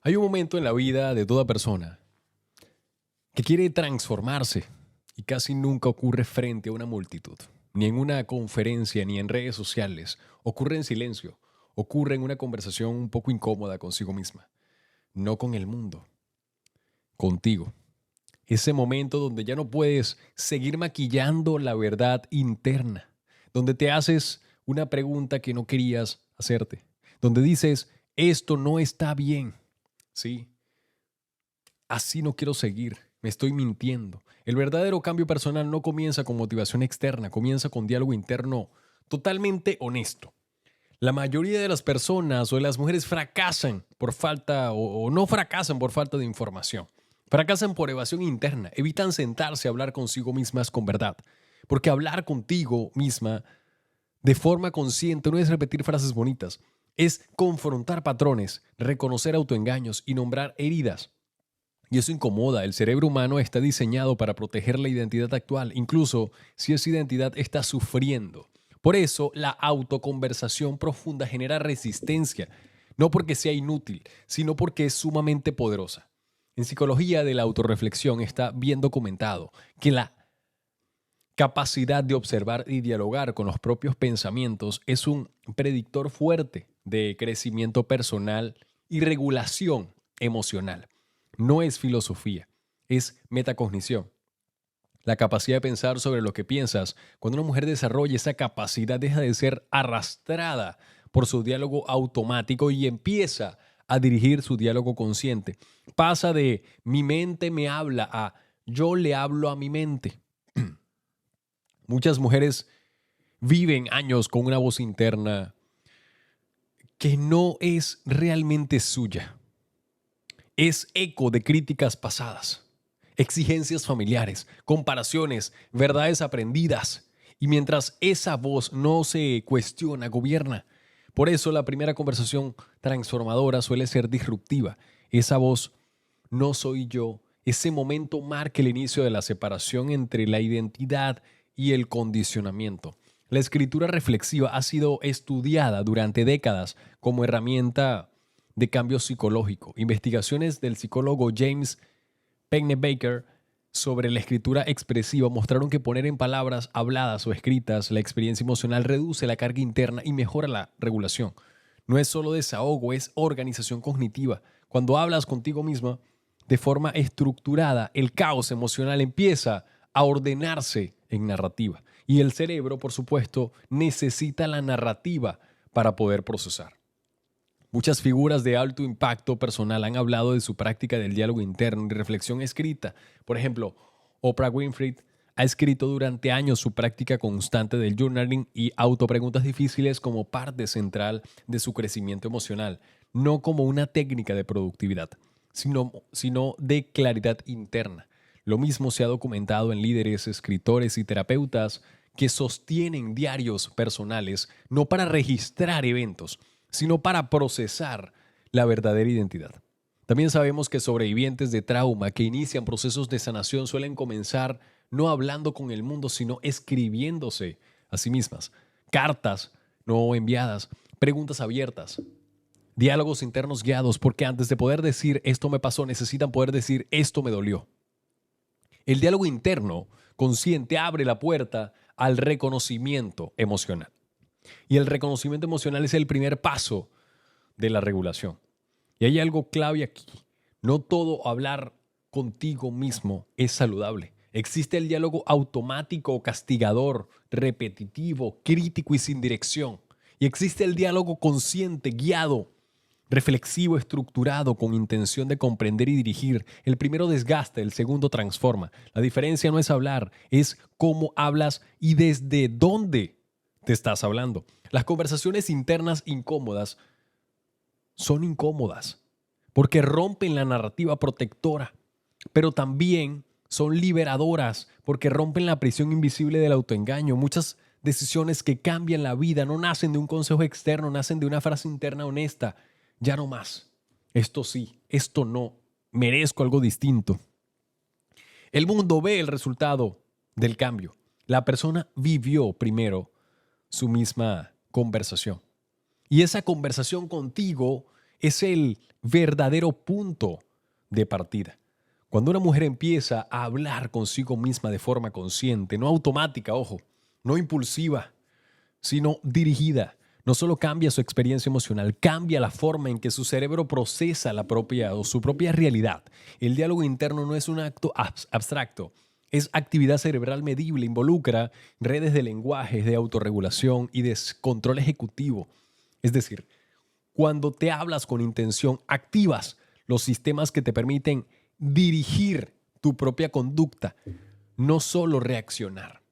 Hay un momento en la vida de toda persona que quiere transformarse y casi nunca ocurre frente a una multitud, ni en una conferencia, ni en redes sociales. Ocurre en silencio, ocurre en una conversación un poco incómoda consigo misma, no con el mundo, contigo. Ese momento donde ya no puedes seguir maquillando la verdad interna, donde te haces una pregunta que no querías hacerte, donde dices, esto no está bien, ¿sí? Así no quiero seguir, me estoy mintiendo. El verdadero cambio personal no comienza con motivación externa, comienza con diálogo interno totalmente honesto. La mayoría de las personas o de las mujeres fracasan por falta o no fracasan por falta de información. Fracasan por evasión interna, evitan sentarse a hablar consigo mismas con verdad. Porque hablar contigo misma de forma consciente no es repetir frases bonitas, es confrontar patrones, reconocer autoengaños y nombrar heridas. Y eso incomoda. El cerebro humano está diseñado para proteger la identidad actual, incluso si esa identidad está sufriendo. Por eso, la autoconversación profunda genera resistencia, no porque sea inútil, sino porque es sumamente poderosa. En psicología de la autorreflexión está bien documentado que la capacidad de observar y dialogar con los propios pensamientos es un predictor fuerte de crecimiento personal y regulación emocional. No es filosofía, es metacognición. La capacidad de pensar sobre lo que piensas. Cuando una mujer desarrolla esa capacidad, deja de ser arrastrada por su diálogo automático y empieza a dirigir su diálogo consciente. Pasa de mi mente me habla a yo le hablo a mi mente. Muchas mujeres viven años con una voz interna que no es realmente suya. Es eco de críticas pasadas, exigencias familiares, comparaciones, verdades aprendidas. Y mientras esa voz no se cuestiona, gobierna. Por eso la primera conversación transformadora suele ser disruptiva. Esa voz, no soy yo. Ese momento marca el inicio de la separación entre la identidad y el condicionamiento. La escritura reflexiva ha sido estudiada durante décadas como herramienta de cambio psicológico. Investigaciones del psicólogo James Pennebaker sobre la escritura expresiva mostraron que poner en palabras habladas o escritas la experiencia emocional reduce la carga interna y mejora la regulación. No es solo desahogo, es organización cognitiva. Cuando hablas contigo misma de forma estructurada, el caos emocional empieza a ordenarse en narrativa. Y el cerebro, por supuesto, necesita la narrativa para poder procesar. Muchas figuras de alto impacto personal han hablado de su práctica del diálogo interno y reflexión escrita. Por ejemplo, Oprah Winfrey ha escrito durante años su práctica constante del journaling y autopreguntas difíciles como parte central de su crecimiento emocional, no como una técnica de productividad, sino de claridad interna. Lo mismo se ha documentado en líderes, escritores y terapeutas que sostienen diarios personales no para registrar eventos, sino para procesar la verdadera identidad. También sabemos que sobrevivientes de trauma que inician procesos de sanación suelen comenzar no hablando con el mundo, sino escribiéndose a sí mismas. Cartas no enviadas, preguntas abiertas, diálogos internos guiados, porque antes de poder decir esto me pasó, necesitan poder decir esto me dolió. El diálogo interno consciente abre la puerta al reconocimiento emocional. Y el reconocimiento emocional es el primer paso de la regulación. Y hay algo clave aquí. No todo hablar contigo mismo es saludable. Existe el diálogo automático, castigador, repetitivo, crítico y sin dirección. Y existe el diálogo consciente, guiado, reflexivo, estructurado, con intención de comprender y dirigir. El primero desgasta, el segundo transforma. La diferencia no es hablar, es cómo hablas y desde dónde te estás hablando. Las conversaciones internas incómodas son incómodas porque rompen la narrativa protectora, pero también son liberadoras porque rompen la prisión invisible del autoengaño. Muchas decisiones que cambian la vida no nacen de un consejo externo, nacen de una frase interna honesta. Ya no más. Esto sí, esto no. Merezco algo distinto. El mundo ve el resultado del cambio. La persona vivió primero su misma conversación. Y esa conversación contigo Es el verdadero punto de partida. Cuando una mujer empieza a hablar consigo misma de forma consciente, no automática, ojo, no impulsiva, sino dirigida, no solo cambia su experiencia emocional, cambia la forma en que su cerebro procesa su propia realidad. El diálogo interno no es un acto abstracto, es actividad cerebral medible, involucra redes de lenguajes, de autorregulación y de control ejecutivo. Es decir, cuando te hablas con intención, activas los sistemas que te permiten dirigir tu propia conducta, no solo reaccionar.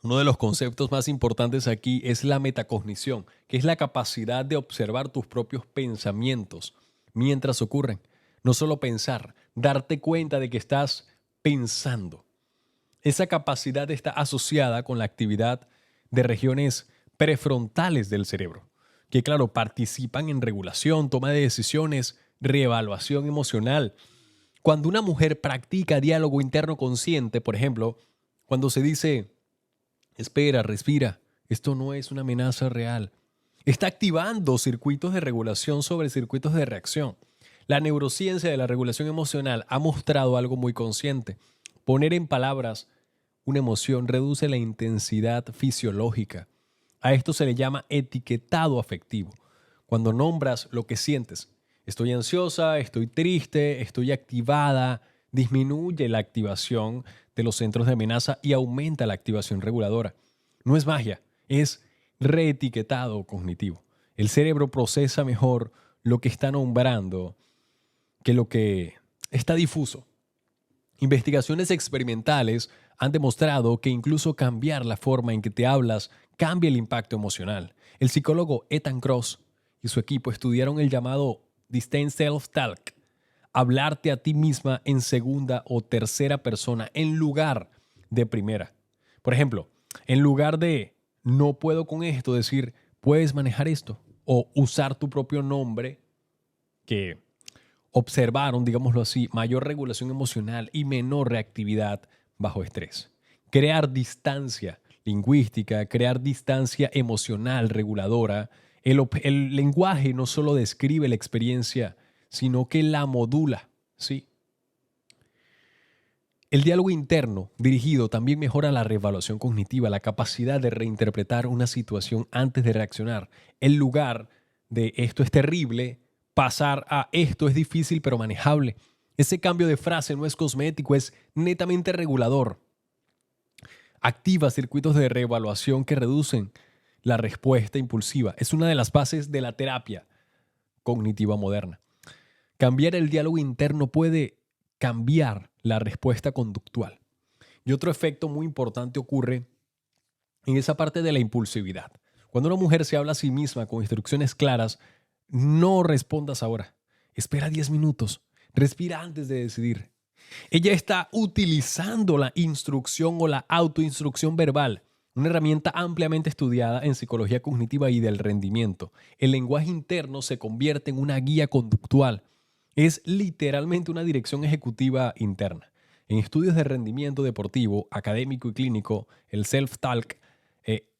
Uno de los conceptos más importantes aquí es la metacognición, que es la capacidad de observar tus propios pensamientos mientras ocurren. No solo pensar, darte cuenta de que estás pensando. Esa capacidad está asociada con la actividad de regiones prefrontales del cerebro, que claro, participan en regulación, toma de decisiones, reevaluación emocional. Cuando una mujer practica diálogo interno consciente, por ejemplo, cuando se dice: espera, respira, esto no es una amenaza real, está activando circuitos de regulación sobre circuitos de reacción. La neurociencia de la regulación emocional ha mostrado algo muy consciente. Poner en palabras una emoción reduce la intensidad fisiológica. A esto se le llama etiquetado afectivo. Cuando nombras lo que sientes, estoy ansiosa, estoy triste, estoy activada, disminuye la activación de los centros de amenaza y aumenta la activación reguladora. No es magia, es reetiquetado cognitivo. El cerebro procesa mejor lo que está nombrando que lo que está difuso. Investigaciones experimentales han demostrado que incluso cambiar la forma en que te hablas cambia el impacto emocional. El psicólogo Ethan Kross y su equipo estudiaron el llamado Distinct Self-Talk, hablarte a ti misma en segunda o tercera persona en lugar de primera. Por ejemplo, en lugar de no puedo con esto, decir puedes manejar esto o usar tu propio nombre, que observaron, digámoslo así, mayor regulación emocional y menor reactividad bajo estrés. Crear distancia lingüística, crear distancia emocional reguladora. El lenguaje no solo describe la experiencia, sino que la modula, ¿sí? El diálogo interno dirigido también mejora la reevaluación cognitiva, la capacidad de reinterpretar una situación antes de reaccionar. En lugar de esto es terrible, pasar a esto es difícil pero manejable. Ese cambio de frase no es cosmético, es netamente regulador. Activa circuitos de reevaluación que reducen la respuesta impulsiva. Es una de las bases de la terapia cognitiva moderna. Cambiar el diálogo interno puede cambiar la respuesta conductual. Y otro efecto muy importante ocurre en esa parte de la impulsividad. Cuando una mujer se habla a sí misma con instrucciones claras, no respondas ahora. Espera 10 minutos. Respira antes de decidir. Ella está utilizando la instrucción o la autoinstrucción verbal, una herramienta ampliamente estudiada en psicología cognitiva y del rendimiento. El lenguaje interno se convierte en una guía conductual. Es literalmente una dirección ejecutiva interna. En estudios de rendimiento deportivo, académico y clínico, el self-talk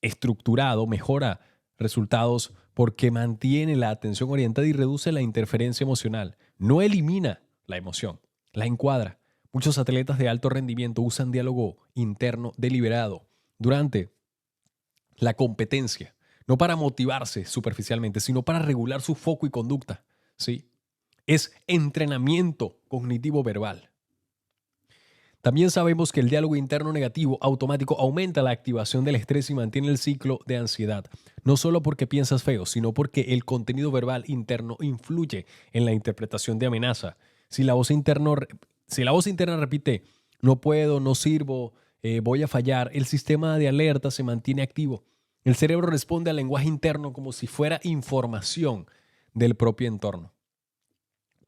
estructurado mejora resultados porque mantiene la atención orientada y reduce la interferencia emocional. No elimina la emoción, la encuadra. Muchos atletas de alto rendimiento usan diálogo interno deliberado durante la competencia, no para motivarse superficialmente, sino para regular su foco y conducta, ¿sí? Es entrenamiento cognitivo verbal. También sabemos que el diálogo interno negativo automático aumenta la activación del estrés y mantiene el ciclo de ansiedad, no solo porque piensas feo, sino porque el contenido verbal interno influye en la interpretación de amenaza. Si la voz interna repite, no puedo, no sirvo, voy a fallar, el sistema de alerta se mantiene activo. El cerebro responde al lenguaje interno como si fuera información del propio entorno.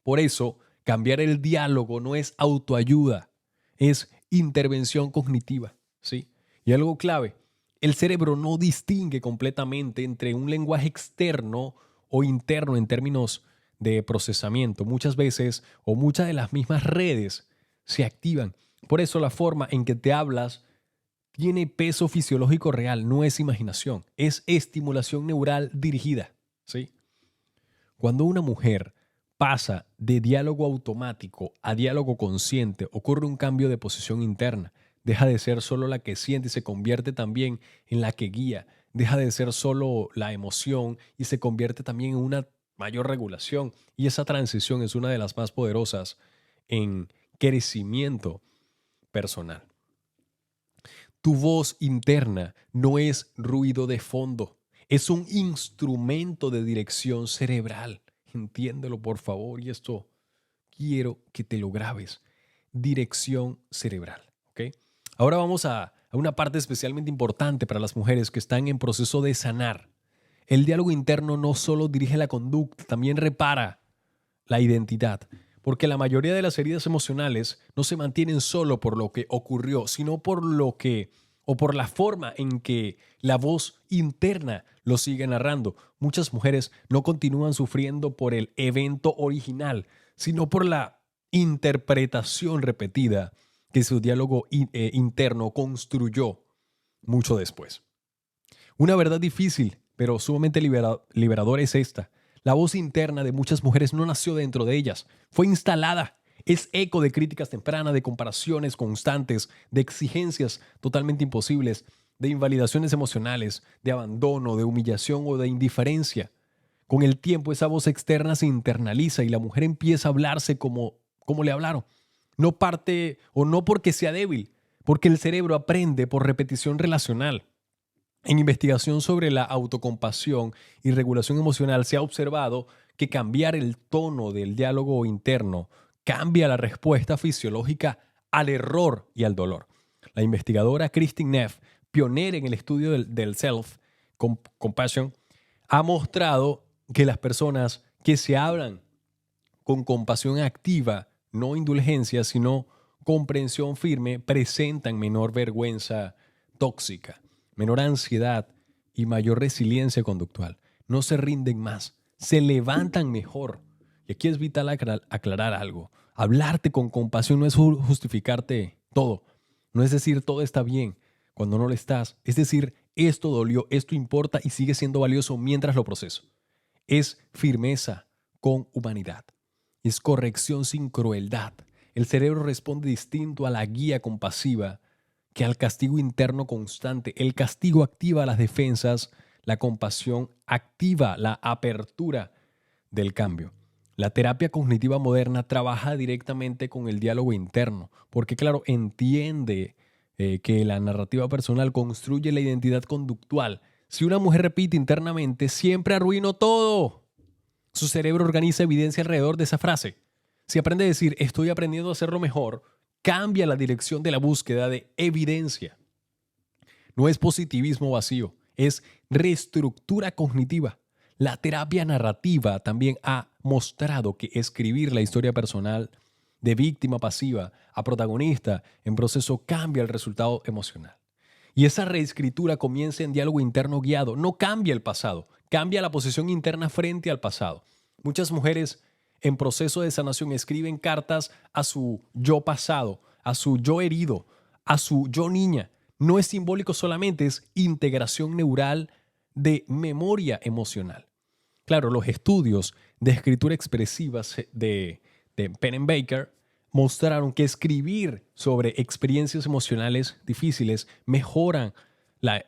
Por eso, cambiar el diálogo no es autoayuda, es intervención cognitiva, ¿sí? Y algo clave, el cerebro no distingue completamente entre un lenguaje externo o interno en términos de procesamiento. Muchas veces o muchas de las mismas redes se activan. Por eso la forma en que te hablas tiene peso fisiológico real, no es imaginación, es estimulación neural dirigida, ¿sí? Cuando una mujer pasa de diálogo automático a diálogo consciente, ocurre un cambio de posición interna. Deja de ser solo la que siente y se convierte también en la que guía. Deja de ser solo la emoción y se convierte también en una mayor regulación. Y esa transición es una de las más poderosas en crecimiento personal. Tu voz interna no es ruido de fondo, es un instrumento de dirección cerebral. Entiéndelo, por favor, y esto quiero que te lo grabes. Dirección cerebral, ¿ok? Ahora vamos a una parte especialmente importante para las mujeres que están en proceso de sanar. El diálogo interno no solo dirige la conducta, también repara la identidad, porque la mayoría de las heridas emocionales no se mantienen solo por lo que ocurrió, sino por lo que o por la forma en que la voz interna lo sigue narrando. Muchas mujeres no continúan sufriendo por el evento original, sino por la interpretación repetida que su diálogo interno construyó mucho después. Una verdad difícil, pero sumamente liberadora es esta. La voz interna de muchas mujeres no nació dentro de ellas, fue instalada. Es eco de críticas tempranas, de comparaciones constantes, de exigencias totalmente imposibles, de invalidaciones emocionales, de abandono, de humillación o de indiferencia. Con el tiempo esa voz externa se internaliza y la mujer empieza a hablarse como le hablaron. No parte o no porque sea débil, porque el cerebro aprende por repetición relacional. En investigación sobre la autocompasión y regulación emocional se ha observado que cambiar el tono del diálogo interno cambia la respuesta fisiológica al error y al dolor. La investigadora Kristin Neff, pionera en el estudio del self-compassion, ha mostrado que las personas que se hablan con compasión activa, no indulgencia, sino comprensión firme, presentan menor vergüenza tóxica, menor ansiedad y mayor resiliencia conductual. No se rinden más, se levantan mejor. Y aquí es vital aclarar algo. Hablarte con compasión no es justificarte todo. No es decir todo está bien cuando no lo estás. Es decir, esto dolió, esto importa y sigue siendo valioso mientras lo proceso. Es firmeza con humanidad. Es corrección sin crueldad. El cerebro responde distinto a la guía compasiva que al castigo interno constante. El castigo activa las defensas, la compasión activa la apertura del cambio. La terapia cognitiva moderna trabaja directamente con el diálogo interno, porque claro, entiende que la narrativa personal construye la identidad conductual. Si una mujer repite internamente, siempre arruino todo. Su cerebro organiza evidencia alrededor de esa frase. Si aprende a decir, estoy aprendiendo a hacerlo mejor, cambia la dirección de la búsqueda de evidencia. No es positivismo vacío, es reestructura cognitiva. La terapia narrativa también ha mostrado que escribir la historia personal de víctima pasiva a protagonista en proceso cambia el resultado emocional. Y esa reescritura comienza en diálogo interno guiado. No cambia el pasado, cambia la posición interna frente al pasado. Muchas mujeres en proceso de sanación escriben cartas a su yo pasado, a su yo herido, a su yo niña. No es simbólico solamente, es integración neural de memoria emocional. Claro, los estudios de escritura expresiva de Pennebaker mostraron que escribir sobre experiencias emocionales difíciles mejoran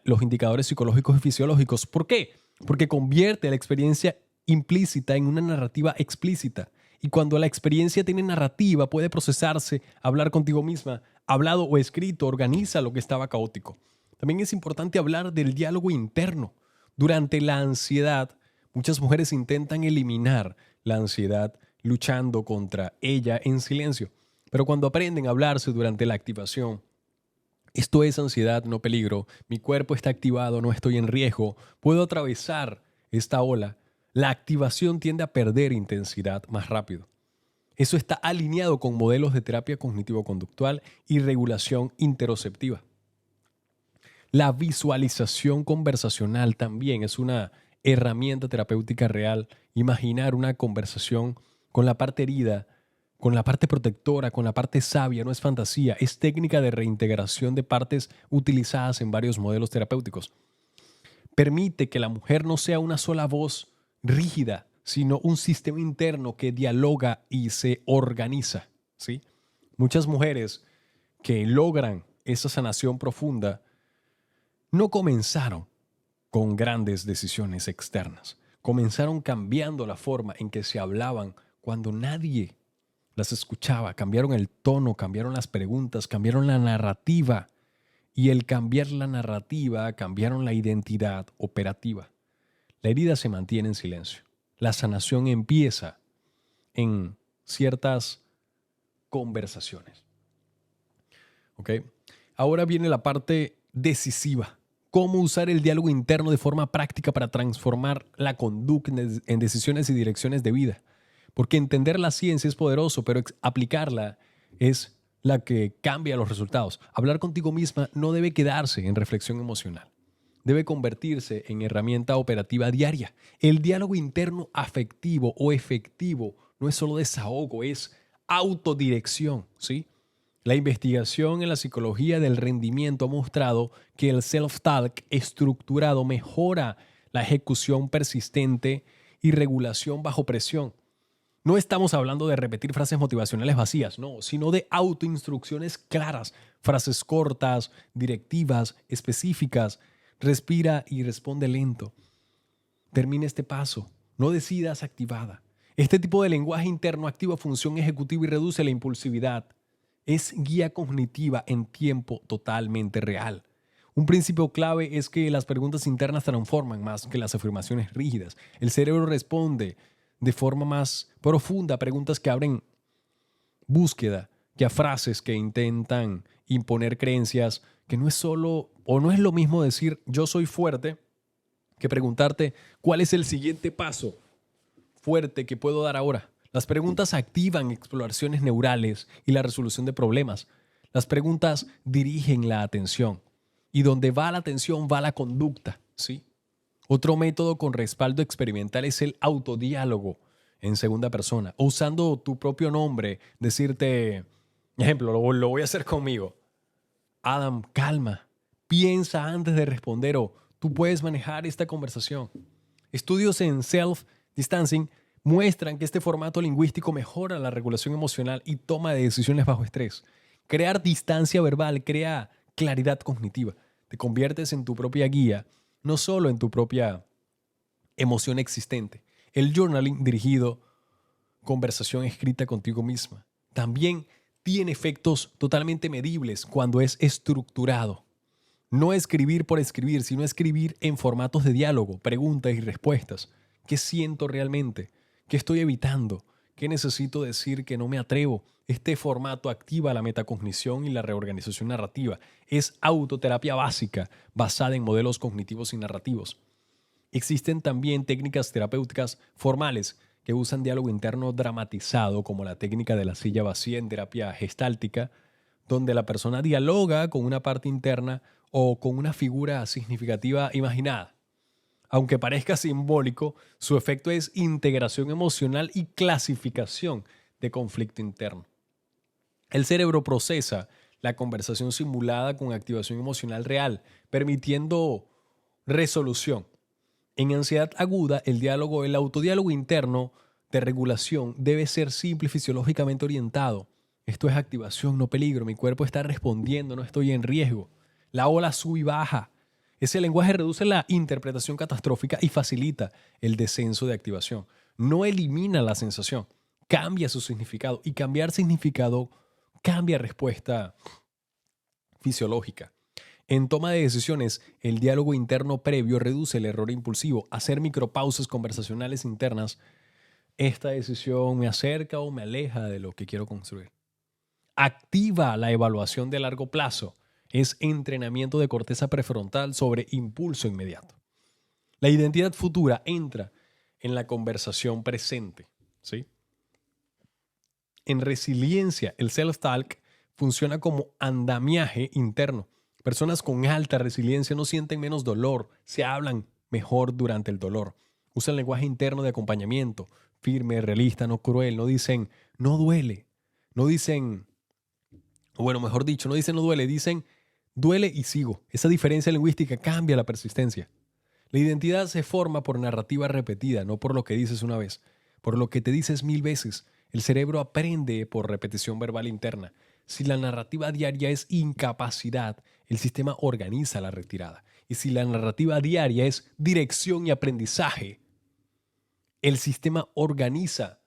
los indicadores psicológicos y fisiológicos. ¿Por qué? Porque convierte la experiencia implícita en una narrativa explícita. Y cuando la experiencia tiene narrativa, puede procesarse, hablar contigo misma, hablado o escrito, organiza lo que estaba caótico. También es importante hablar del diálogo interno. Durante la ansiedad, muchas mujeres intentan eliminar la ansiedad luchando contra ella en silencio. Pero cuando aprenden a hablarse durante la activación, esto es ansiedad, no peligro, mi cuerpo está activado, no estoy en riesgo, puedo atravesar esta ola, la activación tiende a perder intensidad más rápido. Eso está alineado con modelos de terapia cognitivo-conductual y regulación interoceptiva. La visualización conversacional también es una herramienta terapéutica real. Imaginar una conversación con la parte herida, con la parte protectora, con la parte sabia, no es fantasía, es técnica de reintegración de partes utilizadas en varios modelos terapéuticos. Permite que la mujer no sea una sola voz rígida, sino un sistema interno que dialoga y se organiza, ¿sí? Muchas mujeres que logran esa sanación profunda no comenzaron con grandes decisiones externas. Comenzaron cambiando la forma en que se hablaban cuando nadie las escuchaba. Cambiaron el tono, cambiaron las preguntas, cambiaron la narrativa. Y el cambiar la narrativa, cambiaron la identidad operativa. La herida se mantiene en silencio. La sanación empieza en ciertas conversaciones. ¿Ok? Ahora viene la parte decisiva. Cómo usar el diálogo interno de forma práctica para transformar la conducta en decisiones y direcciones de vida. Porque entender la ciencia es poderoso, pero aplicarla es la que cambia los resultados. Hablar contigo misma no debe quedarse en reflexión emocional. Debe convertirse en herramienta operativa diaria. El diálogo interno afectivo o efectivo no es solo desahogo, es autodirección, ¿sí? La investigación en la psicología del rendimiento ha mostrado que el self-talk estructurado mejora la ejecución persistente y regulación bajo presión. No estamos hablando de repetir frases motivacionales vacías, no, sino de autoinstrucciones claras, frases cortas, directivas, específicas. Respira y responde lento. Termina este paso. No decidas activada. Este tipo de lenguaje interno activa función ejecutiva y reduce la impulsividad. Es guía cognitiva en tiempo totalmente real. Un principio clave es que las preguntas internas transforman más que las afirmaciones rígidas. El cerebro responde de forma más profunda a preguntas que abren búsqueda que a frases que intentan imponer creencias, que no es solo o no es lo mismo decir yo soy fuerte que preguntarte cuál es el siguiente paso fuerte que puedo dar ahora. Las preguntas activan exploraciones neurales y la resolución de problemas. Las preguntas dirigen la atención. Y donde va la atención va la conducta, ¿sí? Otro método con respaldo experimental es el autodiálogo en segunda persona. O usando tu propio nombre, decirte, ejemplo, lo voy a hacer conmigo. Adam, calma. Piensa antes de responder o tú puedes manejar esta conversación. Estudios en self-distancing muestran que este formato lingüístico mejora la regulación emocional y toma de decisiones bajo estrés. Crear distancia verbal crea claridad cognitiva. Te conviertes en tu propia guía, no solo en tu propia emoción existente. El journaling dirigido, conversación escrita contigo misma, también tiene efectos totalmente medibles cuando es estructurado. No escribir por escribir, sino escribir en formatos de diálogo, preguntas y respuestas. ¿Qué siento realmente? ¿Qué estoy evitando? ¿Qué necesito decir que no me atrevo? Este formato activa la metacognición y la reorganización narrativa. Es autoterapia básica basada en modelos cognitivos y narrativos. Existen también técnicas terapéuticas formales que usan diálogo interno dramatizado, como la técnica de la silla vacía en terapia gestáltica, donde la persona dialoga con una parte interna o con una figura significativa imaginada. Aunque parezca simbólico, su efecto es integración emocional y clasificación de conflicto interno. El cerebro procesa la conversación simulada con activación emocional real, permitiendo resolución. En ansiedad aguda, el autodiálogo interno de regulación debe ser simple y fisiológicamente orientado. Esto es activación, no peligro. Mi cuerpo está respondiendo, no estoy en riesgo. La ola sube y baja. Ese lenguaje reduce la interpretación catastrófica y facilita el descenso de activación. No elimina la sensación, cambia su significado. Y cambiar significado cambia respuesta fisiológica. En toma de decisiones, el diálogo interno previo reduce el error impulsivo. Hacer micropausas conversacionales internas. ¿Esta decisión me acerca o me aleja de lo que quiero construir? Activa la evaluación de largo plazo. Es entrenamiento de corteza prefrontal sobre impulso inmediato. La identidad futura entra en la conversación presente, ¿sí? En resiliencia, el self-talk funciona como andamiaje interno. Personas con alta resiliencia no sienten menos dolor, se hablan mejor durante el dolor. Usan lenguaje interno de acompañamiento, firme, realista, no cruel. No dicen, no duele. No dicen, bueno, mejor dicho, no dicen no duele, dicen duele y sigo. Esa diferencia lingüística cambia la persistencia. La identidad se forma por narrativa repetida, no por lo que dices una vez, por lo que te dices 1000 veces. El cerebro aprende por repetición verbal interna. Si la narrativa diaria es incapacidad, el sistema organiza la retirada. Y si la narrativa diaria es dirección y aprendizaje, el sistema organiza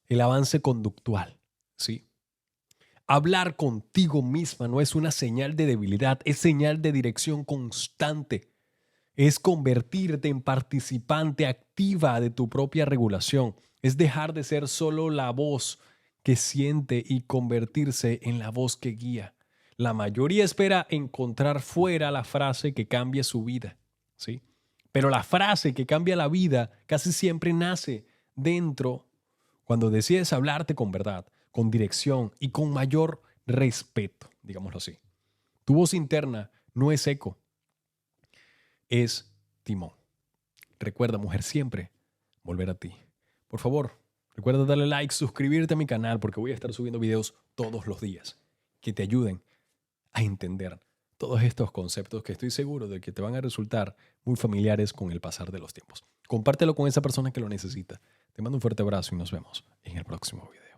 el avance conductual. ¿Sí? Hablar contigo misma no es una señal de debilidad, es señal de dirección constante. Es convertirte en participante activa de tu propia regulación. Es dejar de ser solo la voz que siente y convertirse en la voz que guía. La mayoría espera encontrar fuera la frase que cambie su vida, ¿sí? Pero la frase que cambia la vida casi siempre nace dentro cuando decides hablarte con verdad, con dirección y con mayor respeto, digámoslo así. Tu voz interna no es eco, es timón. Recuerda, mujer, siempre volver a ti. Por favor, recuerda darle like, suscribirte a mi canal porque voy a estar subiendo videos todos los días que te ayuden a entender todos estos conceptos que estoy seguro de que te van a resultar muy familiares con el pasar de los tiempos. Compártelo con esa persona que lo necesita. Te mando un fuerte abrazo y nos vemos en el próximo video.